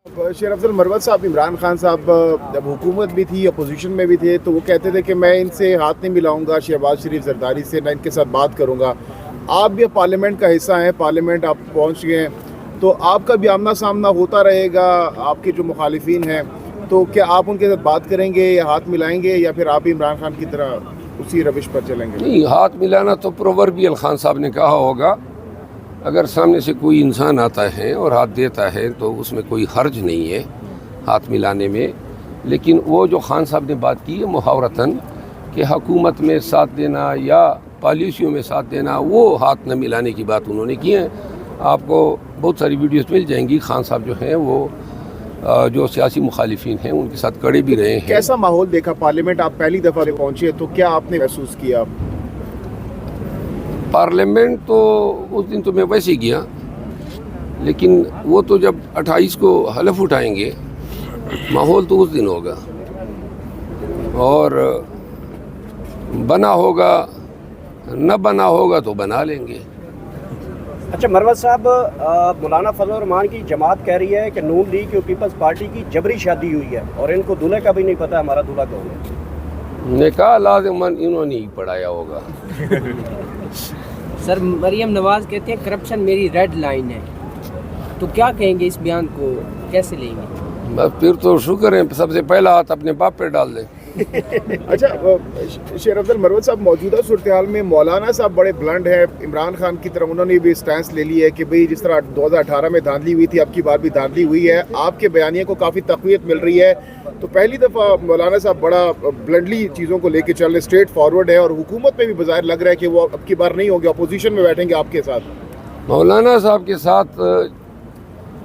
शेर अफजल मरवत साहब, इमरान खान साहब जब हुकूमत भी थी अपोजिशन में भी थे तो वो कहते थे कि मैं इनसे हाथ नहीं मिलाऊंगा, शहबाज शरीफ जरदारी से, ना इनके साथ बात करूंगा। आप भी पार्लियामेंट का हिस्सा हैं, पार्लियामेंट आप पहुंच गए हैं, तो आपका भी आमना सामना होता रहेगा आपके जो मुखालिफिन हैं, तो क्या आप उनके साथ बात करेंगे या हाथ मिलाएंगे, या फिर आप भी इमरान खान की तरह उसी रविश पर चलेंगे? नहीं, हाथ मिलाना तो प्रोवर्बियल खान साहब ने कहा होगा। अगर सामने से कोई इंसान आता है और हाथ देता है तो उसमें कोई हर्ज नहीं है हाथ मिलाने में। लेकिन वो जो खान साहब ने बात की है मुहावरतन कि हुकूमत में साथ देना या पॉलिसियों में साथ देना, वो हाथ न मिलाने की बात उन्होंने की है। आपको बहुत सारी वीडियोस मिल जाएंगी। खान साहब जो हैं वो जो सियासी मुखालिफिन हैं उनके साथ कड़े भी रहे हैं। कैसा माहौल देखा पार्लियामेंट? आप पहली दफ़ा पहुंचे तो क्या आपने महसूस किया? पार्लियामेंट तो उस दिन तो मैं वैसे ही गया, लेकिन वो तो जब 28 को हलफ उठाएंगे माहौल तो उस दिन होगा, और बना होगा न बना होगा तो बना लेंगे। अच्छा मरवत साहब, मौलाना फजल रहमान की जमात कह रही है कि नून लीग की पीपल्स पार्टी की जबरी शादी हुई है और इनको दूल्हे का भी नहीं पता हमारा दूल्हा कौन है। निकाह लाज़िमन इन्होंने ही पढ़ाया होगा। सर, मरियम नवाज कहते हैं करप्शन मेरी रेड लाइन है, तो क्या कहेंगे इस बयान को, कैसे लेंगे? बस फिर तो शुक्र है, सबसे पहला हाथ अपने बाप पे डाल दें। अच्छा शेर अफजल मरवत साहब, मौजूदा सूरत हाल में मौलाना साहब बड़े ब्लंड हैं इमरान खान की तरफ। उन्होंने भी स्टैंस ले ली है कि भाई जिस तरह 2018 में धांधली हुई थी, अब की बार भी धांधली हुई है। आपके बयानिए को काफ़ी तक़वियत मिल रही है, तो पहली दफ़ा मौलाना साहब बड़ा ब्लंडली चीज़ों को लेके चल रहे, स्ट्रेट फॉरवर्ड है, और हुकूमत में भी बज़ाहिर लग रहा है कि वो अब की बार नहीं होंगे, अपोजिशन में बैठेंगे आपके साथ। मौलाना साहब के साथ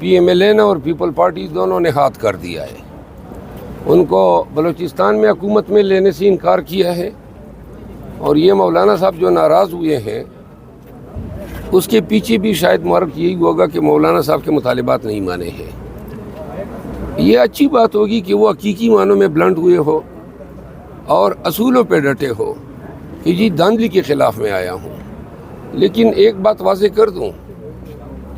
PMLN और पीपल पार्टी दोनों ने हाथ कर दिया है। उनको बलूचिस्तान में हुकूमत में लेने से इनकार किया है, और ये मौलाना साहब जो नाराज़ हुए हैं उसके पीछे भी शायद मार्ग यही होगा कि मौलाना साहब के मुतालिबात नहीं माने हैं। ये अच्छी बात होगी कि वो हकीकी मानों में ब्लंट हुए हो और असूलों पे डटे हो कि जी धांधली के ख़िलाफ़ में आया हूँ। लेकिन एक बात वाज़ेह कर दूँ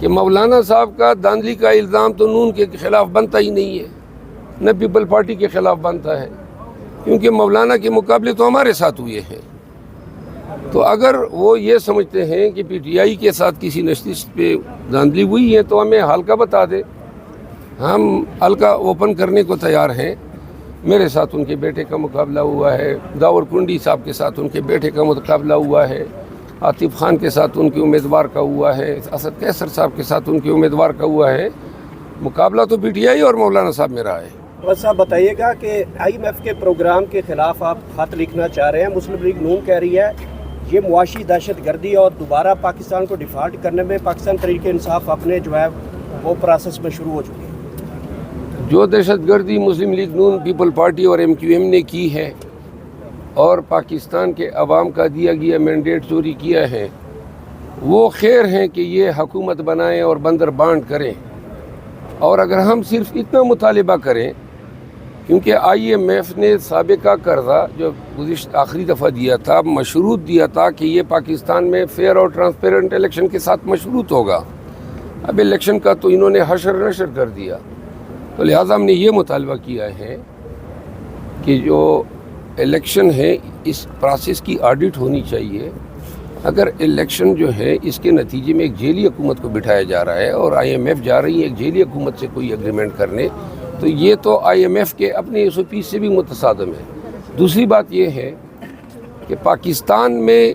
कि मौलाना साहब का धांधली का इल्ज़ाम तो नून के ख़िलाफ़ बनता ही नहीं है, न पीपल पार्टी के ख़िलाफ़ बनता है, क्योंकि मौलाना के मुकाबले तो हमारे साथ हुए हैं। तो अगर वो ये समझते हैं कि PTI के साथ किसी नशिस्त पे धांधली हुई है तो हमें हल्का बता दे, हम हल्का ओपन करने को तैयार हैं। मेरे साथ उनके बेटे का मुकाबला हुआ है, दावर कुंडी साहब के साथ उनके बेटे का मुकाबला हुआ है, आतिफ खान के साथ उनके उम्मीदवार का हुआ है, असद कैसर साहब के साथ उनके उम्मीदवार का हुआ है। मुकाबला तो PTI और मौलाना साहब में रहा है। बस आप बताइएगा कि IMF के प्रोग्राम के ख़िलाफ़ आप खत लिखना चाह रहे हैं। मुस्लिम लीग नून कह रही है ये मुआशी दहशत गर्दी और दोबारा पाकिस्तान को डिफ़ॉल्ट करने में पाकिस्तान तहरीक इंसाफ अपने जो है वो प्रोसेस में शुरू हो चुकी है। जो दहशत गर्दी मुस्लिम लीग नून, पीपल पार्टी और MQM ने की है और पाकिस्तान के अवाम का दिया गया मैंडेट चोरी किया है, वो खैर हैं कि ये हुकूमत बनाएं और बंदर बांट करें। और अगर हम सिर्फ इतना मुतालिबा करें, क्योंकि IMF ने साबिका कर्जा जो गुज़िश्ता आखिरी दफ़ा दिया था, मशरूत दिया था कि ये पाकिस्तान में फेयर और ट्रांसपेरेंट इलेक्शन के साथ मशरूत होगा। अब इलेक्शन का तो इन्होंने हशर नशर कर दिया, तो लिहाजा हमने ये मुतालबा किया है कि जो इलेक्शन है इस प्रोसेस की ऑडिट होनी चाहिए। अगर इलेक्शन जो है इसके नतीजे में एक जेली हुकूमत को बिठाया जा रहा है और IMF जा रही है एक जेली हुकूमत से कोई एग्रीमेंट करने, तो ये तो IMF के अपने SOP से भी मुतसादम है। दूसरी बात ये है कि पाकिस्तान में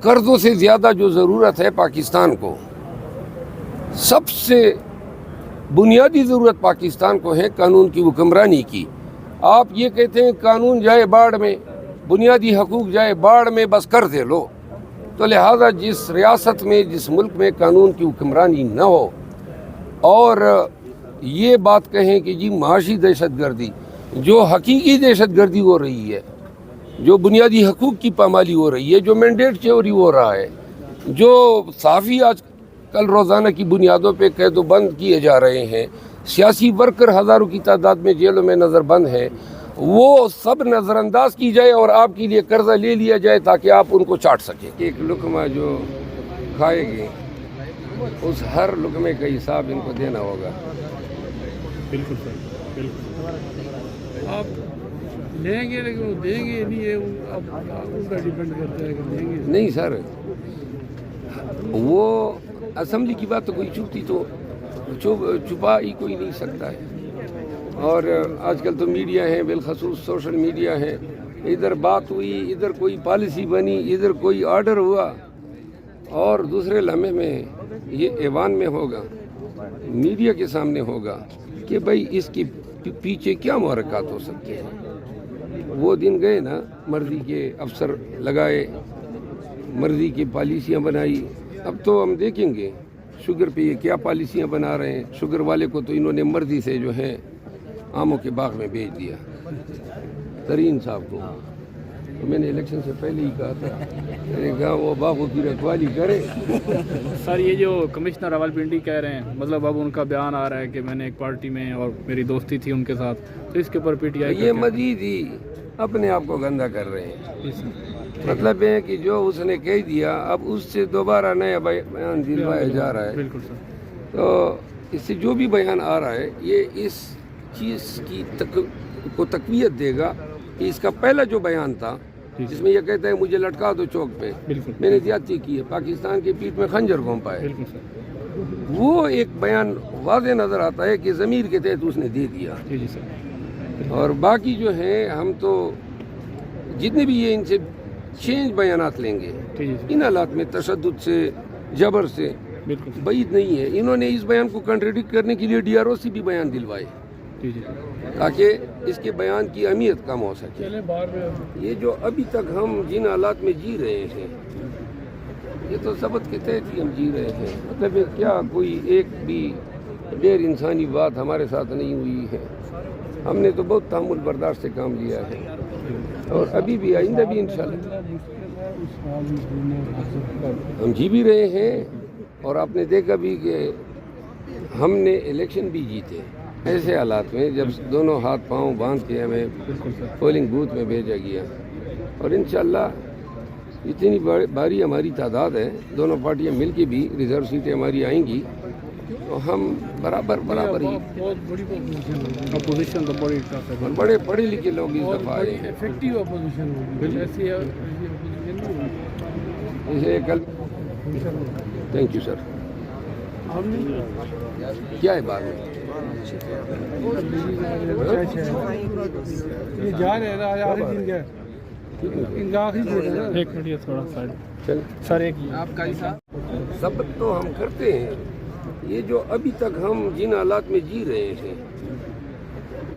कर्ज़ों से ज़्यादा जो ज़रूरत है पाकिस्तान को, सबसे बुनियादी ज़रूरत पाकिस्तान को है कानून की हुक्मरानी की। आप ये कहते हैं कानून जाए बाढ़ में, बुनियादी हकूक़ जाए बाढ़ में, बस कर दे लो। तो लिहाजा जिस रियासत में, जिस मुल्क में कानून की हुक्मरानी न हो और ये बात कहें कि जी माशी दहशत गर्दी, जो हकीकी दहशत गर्दी हो रही है, जो बुनियादी हकूक़ की पामाली हो रही है, जो मैंडेट चोरी हो रहा है, जो साफ़ी आज कल रोज़ाना की बुनियादों पे कैदो बंद किए जा रहे हैं, सियासी वर्कर हज़ारों की तादाद में जेलों में नज़रबंद हैं, वो सब नज़रअंदाज की जाए और आपके लिए कर्जा ले लिया जाए ताकि आप उनको चाट सकें। एक लुकमा जो खाएगी उस हर लुकमे का हिसाब इनको देना होगा। बिल्कुल सर, बिल्कुल। आप लेंगे लेकिन वो देंगे नहीं, ये अब उनका डिपेंड करता है कि देंगे नहीं सर, वो असेंबली की बात तो कोई छुपती तो छुपा ही कोई नहीं सकता है। और आजकल तो मीडिया है, बिलखसूस सोशल मीडिया है, इधर बात हुई, इधर कोई पॉलिसी बनी, इधर कोई ऑर्डर हुआ और दूसरे लम्हे में ये ऐवान में होगा, मीडिया के सामने होगा कि भाई इसके पीछे क्या मुहरक़ात हो सकते हैं। वो दिन गए ना, मर्जी के अफसर लगाए, मर्जी की पॉलिसियाँ बनाई। अब तो हम देखेंगे शुगर पे ये क्या पॉलिसियाँ बना रहे हैं। शुगर वाले को तो इन्होंने मर्जी से जो है आमों के बाग में भेज दिया, तरीन साहब को। तो मैंने इलेक्शन से पहले ही कहा था, मैंने कहा वो बागों की रखवाली करे। सर ये जो कमिश्नर रावलपिंडी कह रहे हैं, मतलब अब उनका बयान आ रहा है कि मैंने एक पार्टी में और मेरी दोस्ती थी उनके साथ, तो इसके ऊपर पीटीआई ये मजीद ही अपने आप को गंदा कर रहे हैं। मतलब है कि जो उसने कह दिया अब उससे दोबारा नया बयान दिलवाया जा रहा है। बिल्कुल सर। तो इससे जो भी बयान आ रहा है ये इस चीज़ की को तक़वियत देगा कि इसका पहला जो बयान था जिसमें ये कहता है मुझे लटका दो चौक पे, बिल्कुल मैंने ज्यादती की है, पाकिस्तान की पीठ में खंजर घोंपा है, बिल्कुल सर। वो एक बयान वाज़े नज़र आता है कि ज़मीर के तहत उसने दे दिया। जी जी सर। और बाकी जो है हम तो जितने भी ये इनसे चेंज बयानात लेंगे, जी जी इन हालात में तशद्दुद से, जबर से बिल्कुल बैद नहीं है। इन्होंने इस बयान को कंट्रडिक्ट करने के लिए DRO से भी बयान दिलवाए जी जी। ताकि इसके बयान की अहमियत कम हो सके। चले बाहर में ये जो अभी तक हम जिन हालात में जी रहे हैं, ये तो सबक के तहत ही हम जी रहे हैं। मतलब ये क्या कोई एक भी गैर इंसानी बात हमारे साथ नहीं हुई है। हमने तो बहुत तहम्मुल बर्दाश्त से काम लिया है और अभी भी आइंदा भी इंशाल्लाह हम जी भी रहे हैं। और आपने देखा भी कि हमने इलेक्शन भी जीते ऐसे हालात में जब दोनों हाथ पांव बांध के हमें पोलिंग बूथ में भेजा गया। और इंशाल्लाह इतनी भारी हमारी तादाद है, दोनों पार्टियां मिलके भी रिजर्व सीटें हमारी आएंगी तो हम बराबर ही। बहुत बड़ी अपोजिशन तो बड़ी टफ है और बड़े पढ़े लिखे लोग इस दफ़ा आए हैं। इफेक्टिव अपोजिशन होगी ऐसी इसे कल थैंक यू सर। क्या है बात में ये जा रहे हैं आखिरी दिन का, इनका आखिरी दिन है। एक मिनट ये थोड़ा साइड चल सर, एक आपका सब तो हम करते हैं। ये जो अभी तक हम जिन हालात में जी रहे हैं